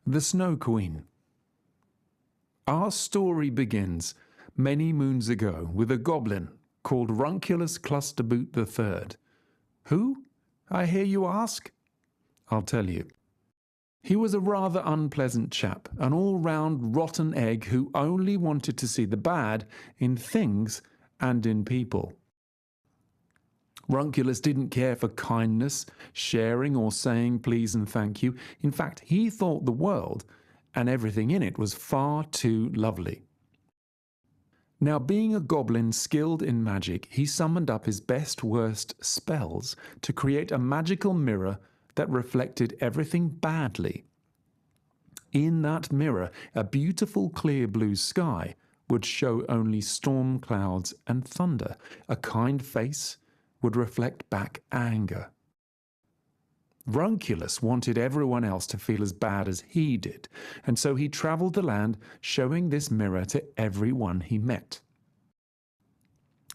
The Snow Queen. Our story begins many moons ago with a goblin called Runculus Clusterboot III. Who, I hear you ask? I'll tell you. He was a rather unpleasant chap, an all-round rotten egg who only wanted to see the bad in things and in people. Runculus didn't care for kindness, sharing, or saying please and thank you. In fact, he thought the world and everything in it was far too lovely. Now, being a goblin skilled in magic, he summoned up his best worst spells to create a magical mirror that reflected everything badly. In that mirror, a beautiful clear blue sky would show only storm clouds and thunder. A kind face would reflect back anger. Runculus wanted everyone else to feel as bad as he did, and so he travelled the land showing this mirror to everyone he met.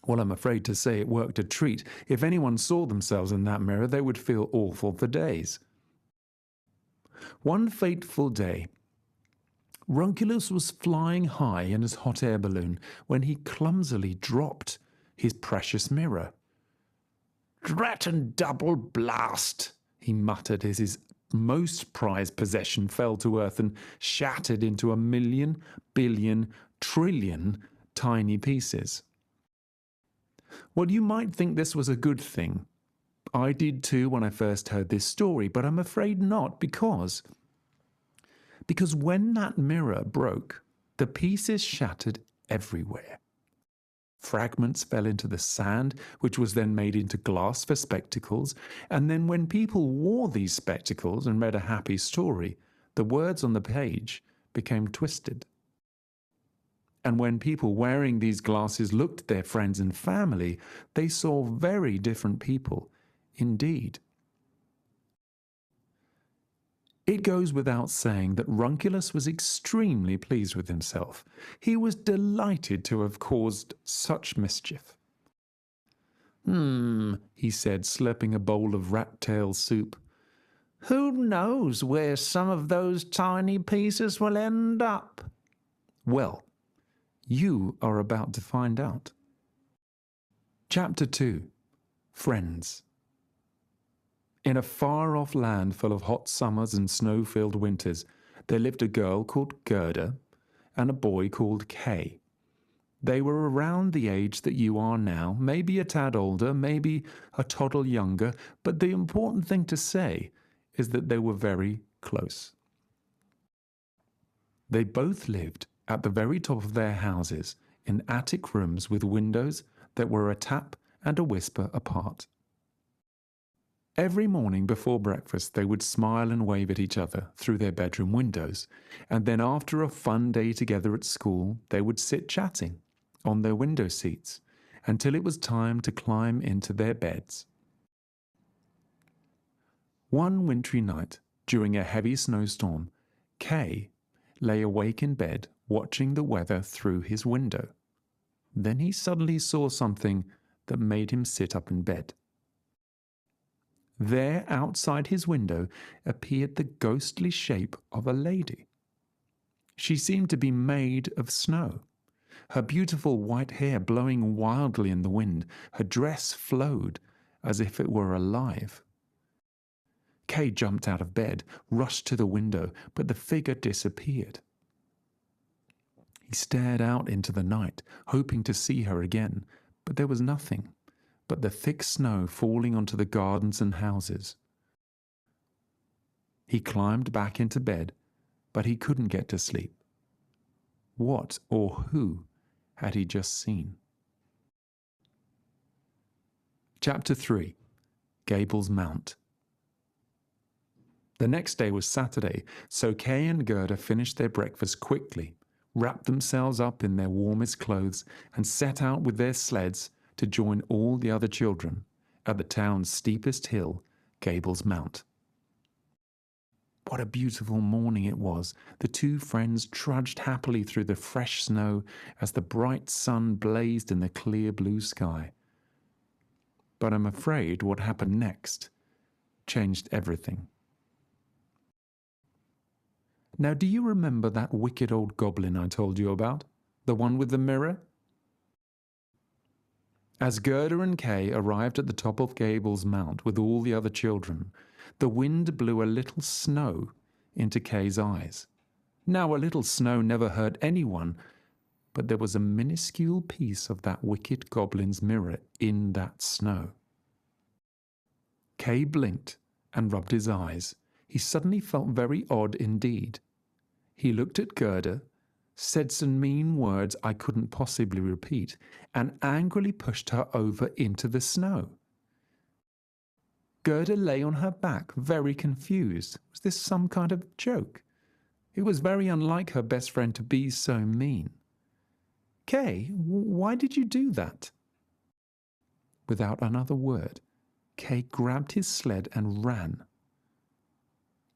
Well, I'm afraid to say it worked a treat. If anyone saw themselves in that mirror, they would feel awful for days. One fateful day, Runculus was flying high in his hot air balloon when he clumsily dropped his precious mirror. "Drat and double blast!" he muttered as his most prized possession fell to earth and shattered into 1,000,000,000, billion, trillion tiny pieces. Well, you might think this was a good thing. I did too when I first heard this story, but I'm afraid not, because when that mirror broke, the pieces shattered everywhere. Fragments fell into the sand, which was then made into glass for spectacles, and then when people wore these spectacles and read a happy story, the words on the page became twisted. And when people wearing these glasses looked at their friends and family, they saw very different people indeed. It goes without saying that Runculus was extremely pleased with himself. He was delighted to have caused such mischief. He said, slurping a bowl of rat-tail soup. "Who knows where some of those tiny pieces will end up?" Well, you are about to find out. Chapter 2. Friends. In a far-off land full of hot summers and snow-filled winters, there lived a girl called Gerda and a boy called Kay. They were around the age that you are now, maybe a tad older, maybe a toddle younger, but the important thing to say is that they were very close. They both lived at the very top of their houses in attic rooms with windows that were a tap and a whisper apart. Every morning before breakfast they would smile and wave at each other through their bedroom windows, and then after a fun day together at school they would sit chatting on their window seats until it was time to climb into their beds. One wintry night, during a heavy snowstorm, Kay lay awake in bed watching the weather through his window. Then he suddenly saw something that made him sit up in bed. There, outside his window, appeared the ghostly shape of a lady. She seemed to be made of snow, her beautiful white hair blowing wildly in the wind. Her dress flowed as if it were alive. Kay jumped out of bed, rushed to the window, but the figure disappeared. He stared out into the night, hoping to see her again, but there was nothing but the thick snow falling onto the gardens and houses. He climbed back into bed, but he couldn't get to sleep. What or who had he just seen? Chapter 3. Gable's Mount. The next day was Saturday, so Kay and Gerda finished their breakfast quickly, wrapped themselves up in their warmest clothes, and set out with their sleds to join all the other children at the town's steepest hill, Gable's Mount. What a beautiful morning it was. The two friends trudged happily through the fresh snow as the bright sun blazed in the clear blue sky. But I'm afraid what happened next changed everything. Now, do you remember that wicked old goblin I told you about? The one with the mirror? As Gerda and Kay arrived at the top of Gable's Mount with all the other children, the wind blew a little snow into Kay's eyes. Now, a little snow never hurt anyone, but there was a minuscule piece of that wicked goblin's mirror in that snow. Kay blinked and rubbed his eyes. He suddenly felt very odd indeed. He looked at Gerda, said some mean words I couldn't possibly repeat, and angrily pushed her over into the snow. Gerda lay on her back, very confused. Was this some kind of joke? It was very unlike her best friend to be so mean. Kay, why did you do that? Without another word, Kay grabbed his sled and ran.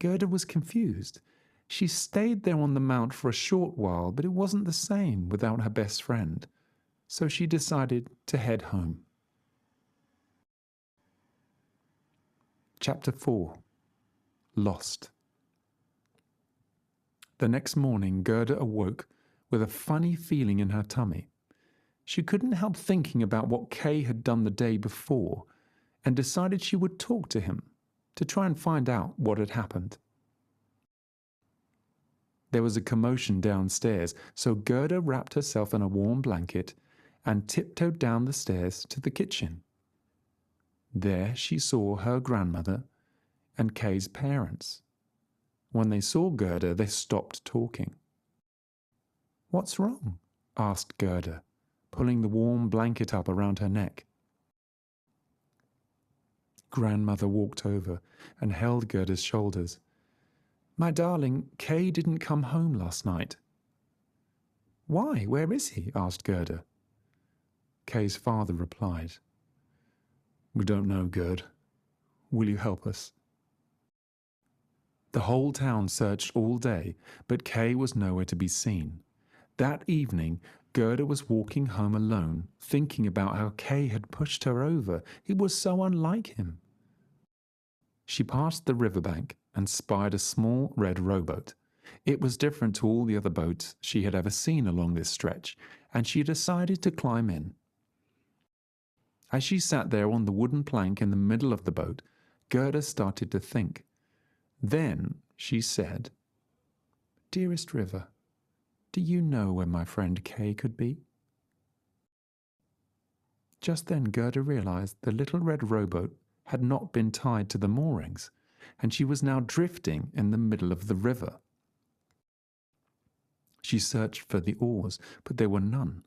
Gerda was confused. She stayed there on the mount for a short while, but it wasn't the same without her best friend, so she decided to head home. Chapter 4. Lost. The next morning, Gerda awoke with a funny feeling in her tummy. She couldn't help thinking about what Kay had done the day before and decided she would talk to him to try and find out what had happened. There was a commotion downstairs, so Gerda wrapped herself in a warm blanket and tiptoed down the stairs to the kitchen. There she saw her grandmother and Kay's parents. When they saw Gerda, they stopped talking. "What's wrong?" asked Gerda, pulling the warm blanket up around her neck. Grandmother walked over and held Gerda's shoulders. "My darling, Kay didn't come home last night." "Why? Where is he?" asked Gerda. Kay's father replied, "We don't know, Gerd. Will you help us?" The whole town searched all day, but Kay was nowhere to be seen. That evening, Gerda was walking home alone, thinking about how Kay had pushed her over. It was so unlike him. She passed the riverbank and spied a small red rowboat. It was different to all the other boats she had ever seen along this stretch, and she decided to climb in. As she sat there on the wooden plank in the middle of the boat, Gerda started to think. Then she said, "Dearest river, do you know where my friend Kay could be?" Just then Gerda realized the little red rowboat had not been tied to the moorings, and she was now drifting in the middle of the river. She searched for the oars, but there were none,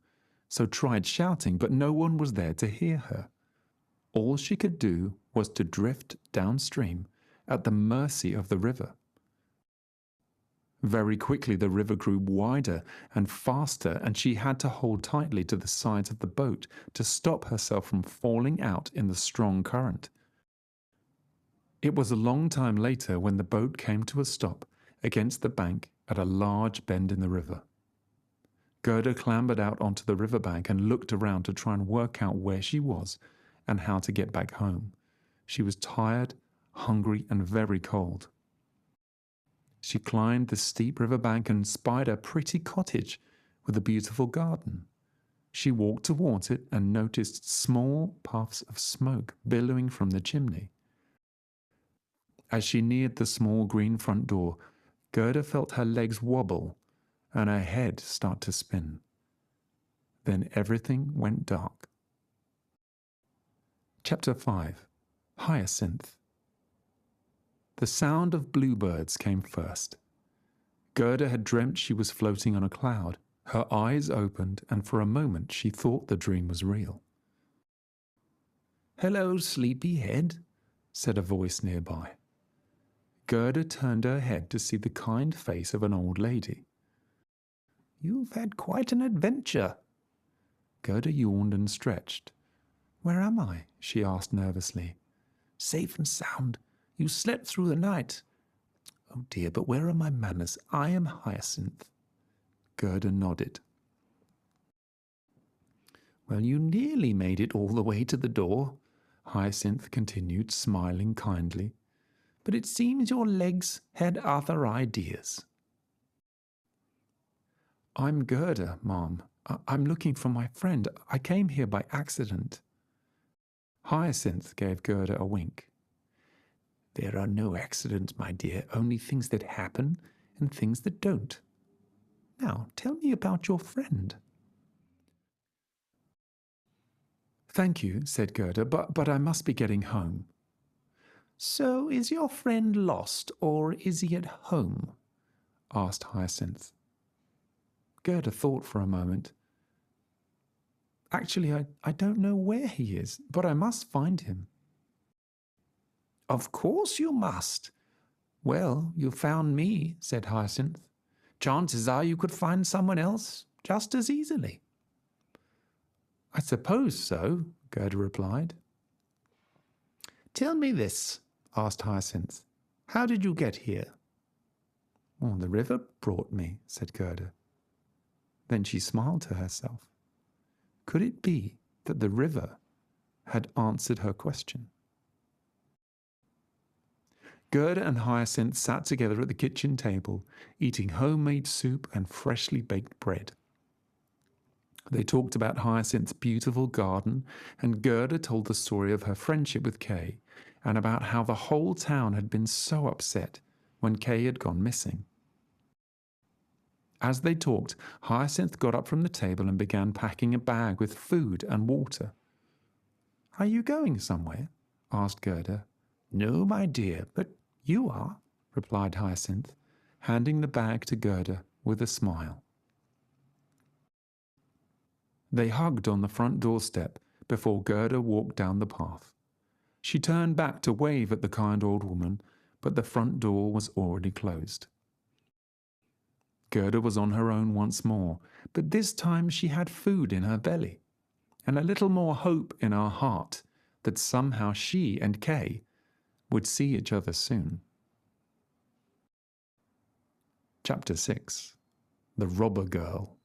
so tried shouting, but no one was there to hear her. All she could do was to drift downstream at the mercy of the river. Very quickly the river grew wider and faster, and she had to hold tightly to the sides of the boat to stop herself from falling out in the strong current. It was a long time later when the boat came to a stop against the bank at a large bend in the river. Gerda clambered out onto the riverbank and looked around to try and work out where she was and how to get back home. She was tired, hungry, and very cold. She climbed the steep riverbank and spied a pretty cottage with a beautiful garden. She walked towards it and noticed small puffs of smoke billowing from the chimney. As she neared the small green front door, Gerda felt her legs wobble and her head start to spin. Then everything went dark. Chapter 5. Hyacinth. The sound of bluebirds came first. Gerda had dreamt she was floating on a cloud. Her eyes opened, and for a moment she thought the dream was real. "Hello, sleepyhead," said a voice nearby. Gerda turned her head to see the kind face of an old lady. "You've had quite an adventure." Gerda yawned and stretched. "Where am I?" she asked nervously. "Safe and sound. You slept through the night." "Oh dear, but where are my manners? I am Hyacinth." Gerda nodded. "Well, you nearly made it all the way to the door," Hyacinth continued, smiling kindly. "But it seems your legs had other ideas." I'm Gerda, Mom. I'm looking for my friend. I came here by accident. Hyacinth gave Gerda a wink. There are no accidents, my dear, only things that happen and things that don't. Now, tell me about your friend. Thank you, said Gerda, but I must be getting home. So is your friend lost, or is he at home? Asked Hyacinth. Gerda thought for a moment. Actually, I don't know where he is, but I must find him. Of course you must. Well, you found me, said Hyacinth. Chances are you could find someone else just as easily. I suppose so, Gerda replied. Tell me this, asked Hyacinth. How did you get here? Oh, the river brought me, said Gerda. Then she smiled to herself. Could it be that the river had answered her question? Gerda and Hyacinth sat together at the kitchen table, eating homemade soup and freshly baked bread. They talked about Hyacinth's beautiful garden, and Gerda told the story of her friendship with Kay, and about how the whole town had been so upset when Kay had gone missing. As they talked, Hyacinth got up from the table and began packing a bag with food and water. Are you going somewhere? Asked Gerda. No, my dear, but you are, replied Hyacinth, handing the bag to Gerda with a smile. They hugged on the front doorstep before Gerda walked down the path. She turned back to wave at the kind old woman, but the front door was already closed. Gerda was on her own once more, but this time she had food in her belly, and a little more hope in her heart that somehow she and Kay would see each other soon. Chapter 6. The Robber Girl.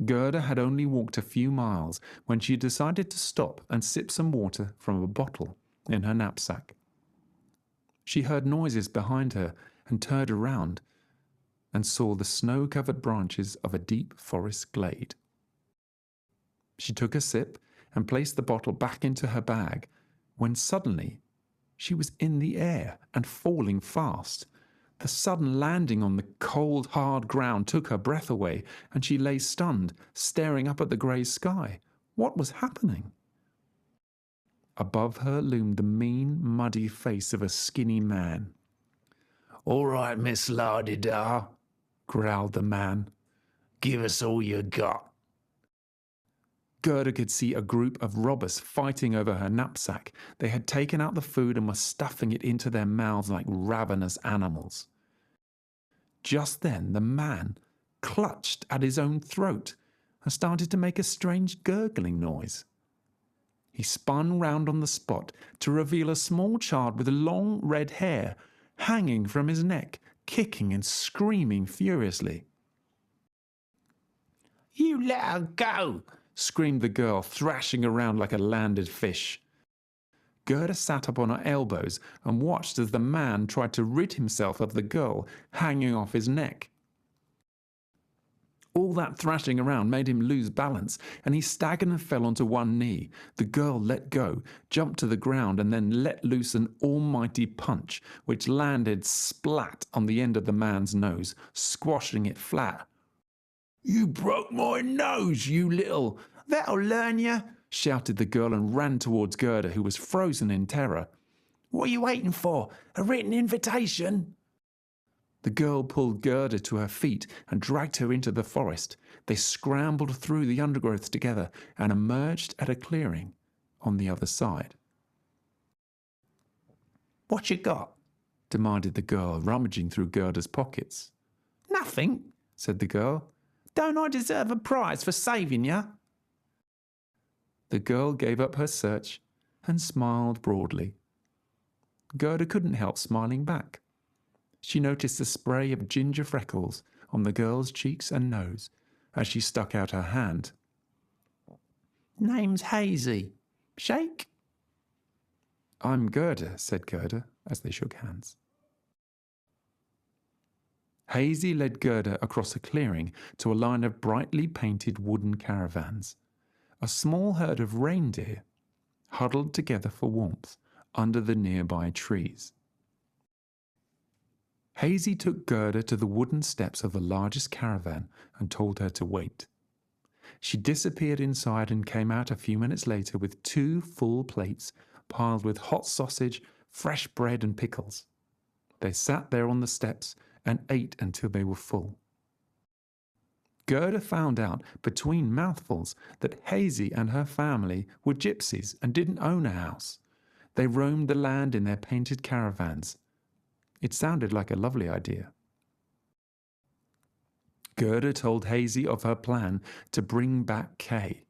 Gerda had only walked a few miles when she decided to stop and sip some water from a bottle in her knapsack. She heard noises behind her and turned around and saw the snow-covered branches of a deep forest glade. She took a sip and placed the bottle back into her bag when suddenly she was in the air and falling fast. The sudden landing on the cold, hard ground took her breath away, and she lay stunned, staring up at the grey sky. What was happening? Above her loomed the mean, muddy face of a skinny man. "All right, Miss La-di-da," growled the man. "Give us all you got." Gerda could see a group of robbers fighting over her knapsack. They had taken out the food and were stuffing it into their mouths like ravenous animals. Just then the man clutched at his own throat and started to make a strange gurgling noise. He spun round on the spot to reveal a small child with long red hair hanging from his neck, kicking and screaming furiously. "You let her go!" screamed the girl, thrashing around like a landed fish. Gerda sat up on her elbows and watched as the man tried to rid himself of the girl hanging off his neck. All that thrashing around made him lose balance, and he staggered and fell onto one knee. The girl let go, jumped to the ground, and then let loose an almighty punch, which landed splat on the end of the man's nose, squashing it flat. "You broke my nose, you little—" "That'll learn you!" shouted the girl and ran towards Gerda, who was frozen in terror. "What are you waiting for? A written invitation?" The girl pulled Gerda to her feet and dragged her into the forest. They scrambled through the undergrowth together and emerged at a clearing on the other side. "What you got?" demanded the girl, rummaging through Gerda's pockets. "Nothing," said the girl. "Don't I deserve a prize for saving you?" The girl gave up her search and smiled broadly. Gerda couldn't help smiling back. She noticed a spray of ginger freckles on the girl's cheeks and nose as she stuck out her hand. "Name's Hazy. Shake?" "I'm Gerda," said Gerda as they shook hands. Hazy led Gerda across a clearing to a line of brightly painted wooden caravans. A small herd of reindeer huddled together for warmth under the nearby trees. Hazy took Gerda to the wooden steps of the largest caravan and told her to wait. She disappeared inside and came out a few minutes later with 2 full plates piled with hot sausage, fresh bread and pickles. They sat there on the steps and ate until they were full. Gerda found out between mouthfuls that Hazy and her family were gypsies and didn't own a house. They roamed the land in their painted caravans. It sounded like a lovely idea. Gerda told Hazy of her plan to bring back Kay.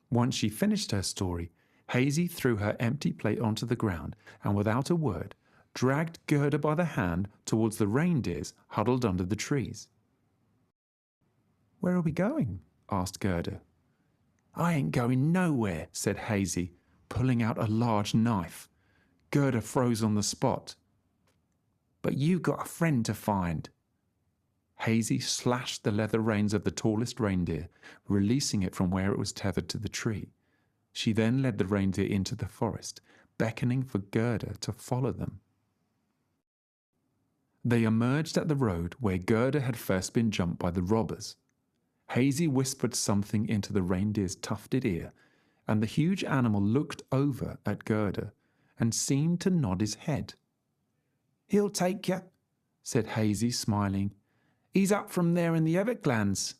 Once she finished her story, Hazy threw her empty plate onto the ground and without a word dragged Gerda by the hand towards the reindeers huddled under the trees. "Where are we going?" asked Gerda. "I ain't going nowhere," said Hazy, pulling out a large knife. Gerda froze on the spot. "But you've got a friend to find." Hazy slashed the leather reins of the tallest reindeer, releasing it from where it was tethered to the tree. She then led the reindeer into the forest, beckoning for Gerda to follow them. They emerged at the road where Gerda had first been jumped by the robbers. Hazy whispered something into the reindeer's tufted ear, and the huge animal looked over at Gerda and seemed to nod his head. "He'll take you," said Hazy, smiling. "He's up from there in the Everglades.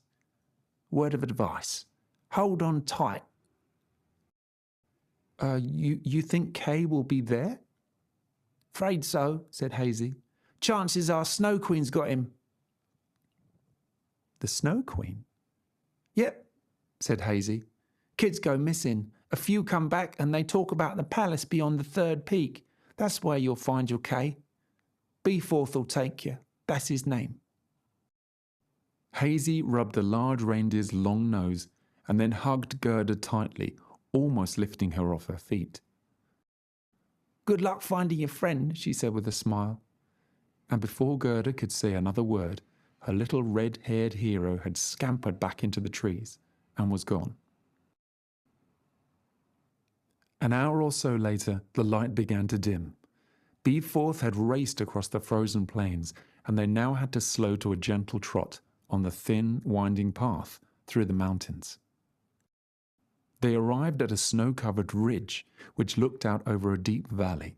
Word of advice, hold on tight." You think Kay will be there?" "'Fraid so," said Hazy. "Chances are Snow Queen's got him." "The Snow Queen?" "Yep," said Hazy. "Kids go missing. A few come back and they talk about the palace beyond the 3rd peak. That's where you'll find your Kay. Beeforth'll take you. That's his name." Hazy rubbed the large reindeer's long nose and then hugged Gerda tightly, almost lifting her off her feet. "Good luck finding your friend," she said with a smile. And before Gerda could say another word, her little red-haired hero had scampered back into the trees and was gone. An hour or so later, the light began to dim. Beeforth had raced across the frozen plains, and they now had to slow to a gentle trot on the thin, winding path through the mountains. They arrived at a snow-covered ridge which looked out over a deep valley.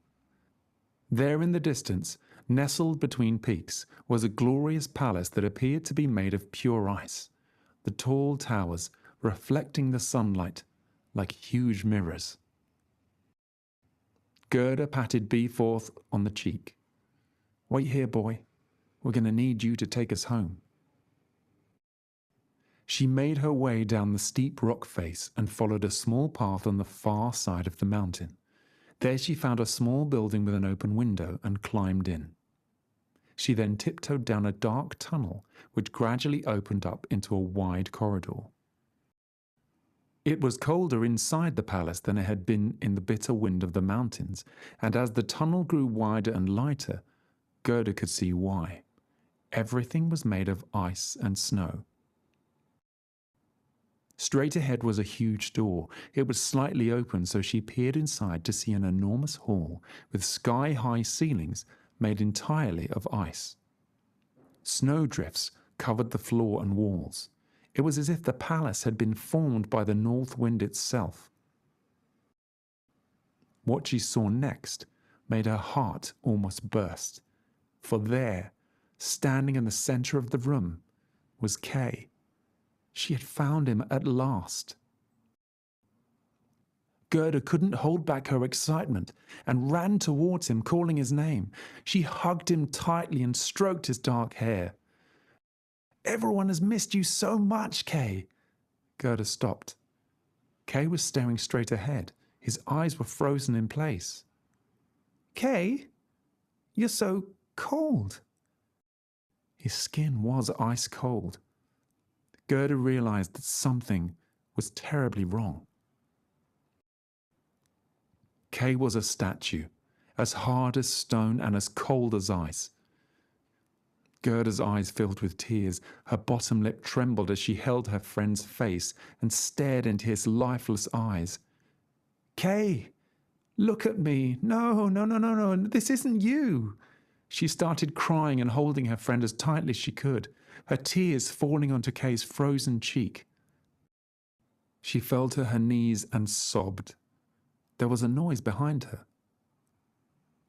There in the distance, nestled between peaks, was a glorious palace that appeared to be made of pure ice, the tall towers reflecting the sunlight like huge mirrors. Gerda patted Beeforth on the cheek. "Wait here, boy. We're going to need you to take us home." She made her way down the steep rock face and followed a small path on the far side of the mountain. There she found a small building with an open window and climbed in. She then tiptoed down a dark tunnel which gradually opened up into a wide corridor. It was colder inside the palace than it had been in the bitter wind of the mountains, and as the tunnel grew wider and lighter, Gerda could see why. Everything was made of ice and snow. Straight ahead was a huge door. It was slightly open, so she peered inside to see an enormous hall with sky-high ceilings made entirely of ice. Snowdrifts covered the floor and walls. It was as if the palace had been formed by the north wind itself. What she saw next made her heart almost burst, for there, standing in the center of the room, was Kay. She had found him at last. Gerda couldn't hold back her excitement and ran towards him, calling his name. She hugged him tightly and stroked his dark hair. "Everyone has missed you so much, Kay." Gerda stopped. Kay was staring straight ahead. His eyes were frozen in place. "Kay, you're so cold." His skin was ice cold. Gerda realized that something was terribly wrong. Kay was a statue, as hard as stone and as cold as ice. Gerda's eyes filled with tears. Her bottom lip trembled as she held her friend's face and stared into his lifeless eyes. "Kay, look at me. No, no, no, no, no. This isn't you." She started crying and holding her friend as tightly as she could, her tears falling onto Kay's frozen cheek. She fell to her knees and sobbed. There was a noise behind her.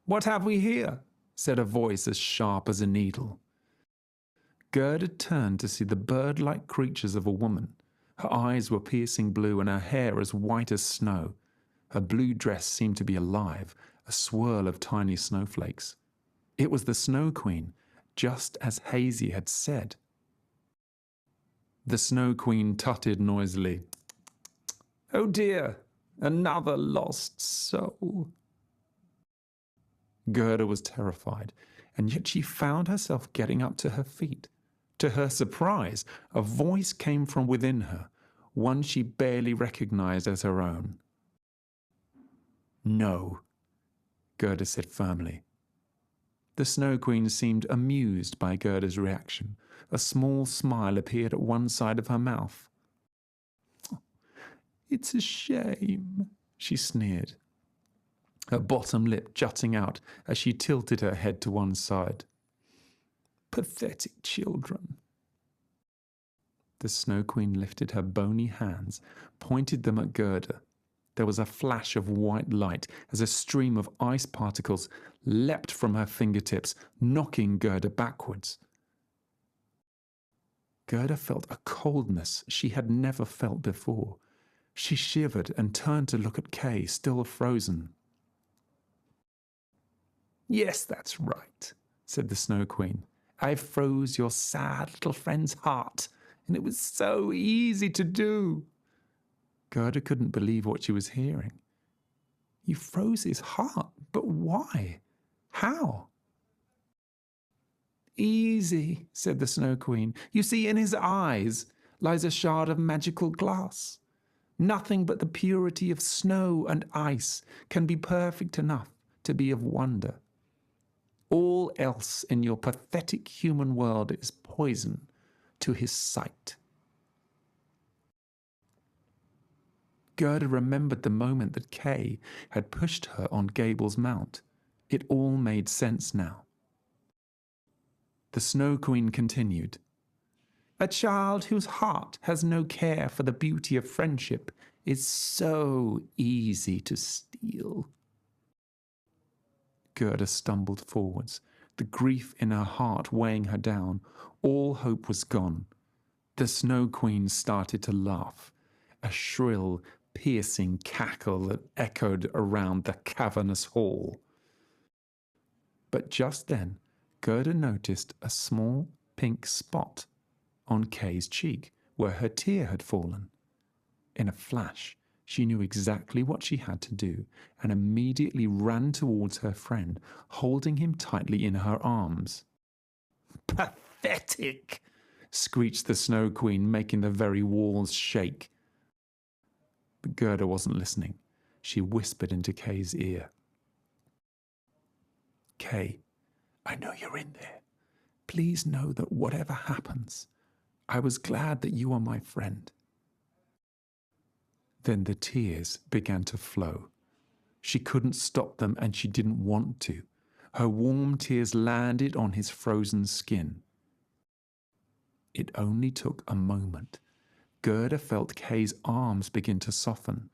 "What have we here?" said a voice as sharp as a needle. Gerda turned to see the bird-like creatures of a woman. Her eyes were piercing blue and her hair as white as snow. Her blue dress seemed to be alive, a swirl of tiny snowflakes. It was the Snow Queen, just as Hazy had said. The Snow Queen tutted noisily. "Oh dear, another lost soul." Gerda was terrified, and yet she found herself getting up to her feet. To her surprise, a voice came from within her, one she barely recognized as her own. "No," Gerda said firmly. The Snow Queen seemed amused by Gerda's reaction. A small smile appeared at one side of her mouth. "It's a shame," she sneered, her bottom lip jutting out as she tilted her head to one side. "Pathetic children." The Snow Queen lifted her bony hands, pointed them at Gerda. There was a flash of white light as a stream of ice particles leapt from her fingertips, knocking Gerda backwards. Gerda felt a coldness she had never felt before. She shivered and turned to look at Kay, still frozen. "Yes, that's right," said the Snow Queen. "I froze your sad little friend's heart, and it was so easy to do." Gerda couldn't believe what she was hearing. "You froze his heart? But why? How?" "Easy," said the Snow Queen. "You see, in his eyes lies a shard of magical glass. Nothing but the purity of snow and ice can be perfect enough to be of wonder. All else in your pathetic human world is poison to his sight." Gerda remembered the moment that Kay had pushed her on Gable's mount. It all made sense now. The Snow Queen continued. "A child whose heart has no care for the beauty of friendship is so easy to steal." Gerda stumbled forwards, the grief in her heart weighing her down. All hope was gone. The Snow Queen started to laugh, a shrill, piercing cackle that echoed around the cavernous hall. But just then, Gerda noticed a small pink spot on Kay's cheek where her tear had fallen. In a flash, she knew exactly what she had to do and immediately ran towards her friend, holding him tightly in her arms. "Pathetic!" screeched the Snow Queen, making the very walls shake. But Gerda wasn't listening. She whispered into Kay's ear. "Kay, I know you're in there. Please know that whatever happens, I was glad that you are my friend." Then the tears began to flow. She couldn't stop them and she didn't want to. Her warm tears landed on his frozen skin. It only took a moment. Gerda felt Kay's arms begin to soften,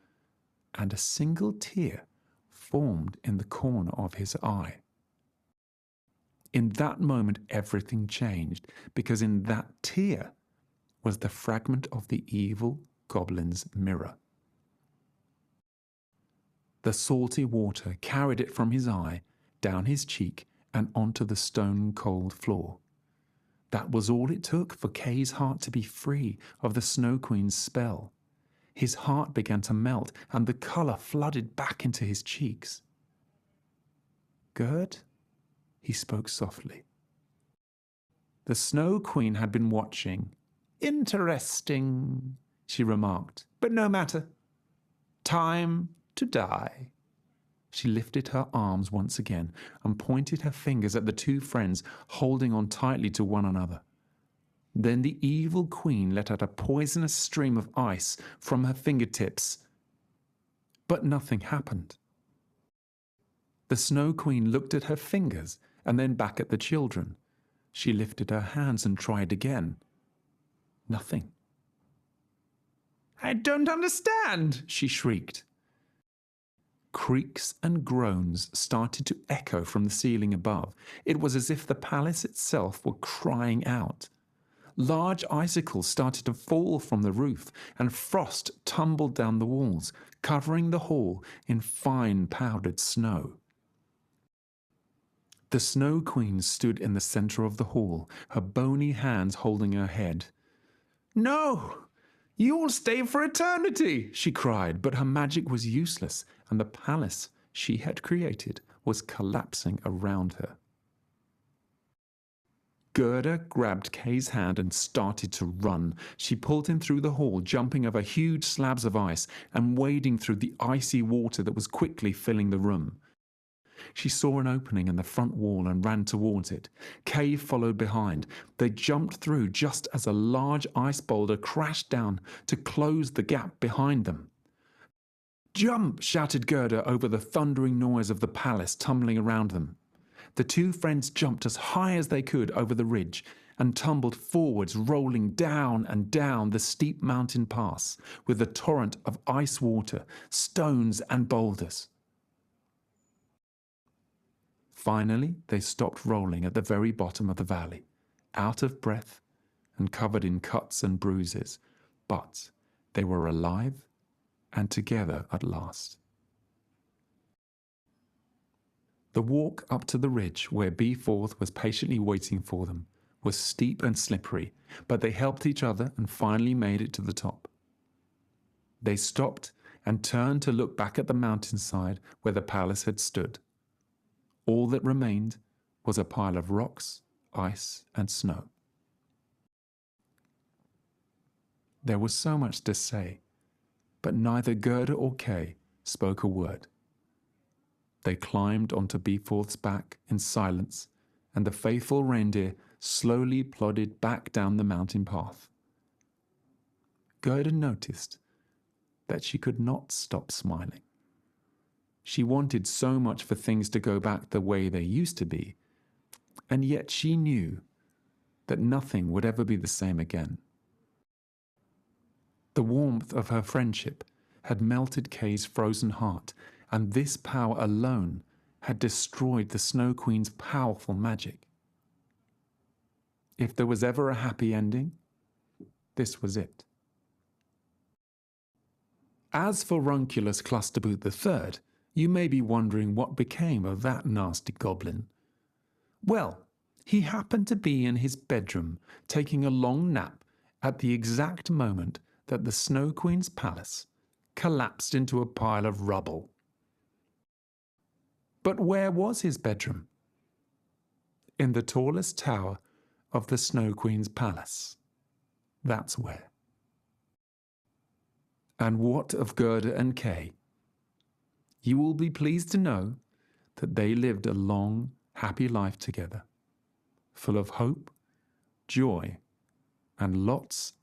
and a single tear formed in the corner of his eye. In that moment, everything changed, because in that tear was the fragment of the evil goblin's mirror. The salty water carried it from his eye, down his cheek, and onto the stone-cold floor. That was all it took for Kay's heart to be free of the Snow Queen's spell. His heart began to melt, and the colour flooded back into his cheeks. "Gerd?" he spoke softly. The Snow Queen had been watching. "Interesting," she remarked, "but no matter. Time to die." She lifted her arms once again and pointed her fingers at the two friends holding on tightly to one another. Then the evil queen let out a poisonous stream of ice from her fingertips. But nothing happened. The Snow Queen looked at her fingers and then back at the children. She lifted her hands and tried again. Nothing. "I don't understand," she shrieked. Creaks and groans started to echo from the ceiling above. It was as if the palace itself were crying out. Large icicles started to fall from the roof, and frost tumbled down the walls, covering the hall in fine powdered snow. The Snow Queen stood in the center of the hall, her bony hands holding her head. "No! You will stay for eternity!" she cried, but her magic was useless, and the palace she had created was collapsing around her. Gerda grabbed Kay's hand and started to run. She pulled him through the hall, jumping over huge slabs of ice and wading through the icy water that was quickly filling the room. She saw an opening in the front wall and ran towards it. Kay followed behind. They jumped through just as a large ice boulder crashed down to close the gap behind them. "Jump!" shouted Gerda over the thundering noise of the palace tumbling around them. The two friends jumped as high as they could over the ridge and tumbled forwards, rolling down and down the steep mountain pass with a torrent of ice water, stones and boulders. Finally, they stopped rolling at the very bottom of the valley, out of breath and covered in cuts and bruises, but they were alive and together at last. The walk up to the ridge where Beeforth was patiently waiting for them was steep and slippery, but they helped each other and finally made it to the top. They stopped and turned to look back at the mountainside where the palace had stood. All that remained was a pile of rocks, ice, and snow. There was so much to say, but neither Gerda or Kay spoke a word. They climbed onto Beeforth's back in silence, and the faithful reindeer slowly plodded back down the mountain path. Gerda noticed that she could not stop smiling. She wanted so much for things to go back the way they used to be, and yet she knew that nothing would ever be the same again. The warmth of her friendship had melted Kay's frozen heart, and this power alone had destroyed the Snow Queen's powerful magic. If there was ever a happy ending, this was it. As for Runculus Clusterboot III, you may be wondering what became of that nasty goblin. Well, he happened to be in his bedroom taking a long nap at the exact moment that the Snow Queen's palace collapsed into a pile of rubble. But where was his bedroom? In the tallest tower of the Snow Queen's palace. That's where. And what of Gerda and Kay? You will be pleased to know that they lived a long, happy life together, full of hope, joy, and lots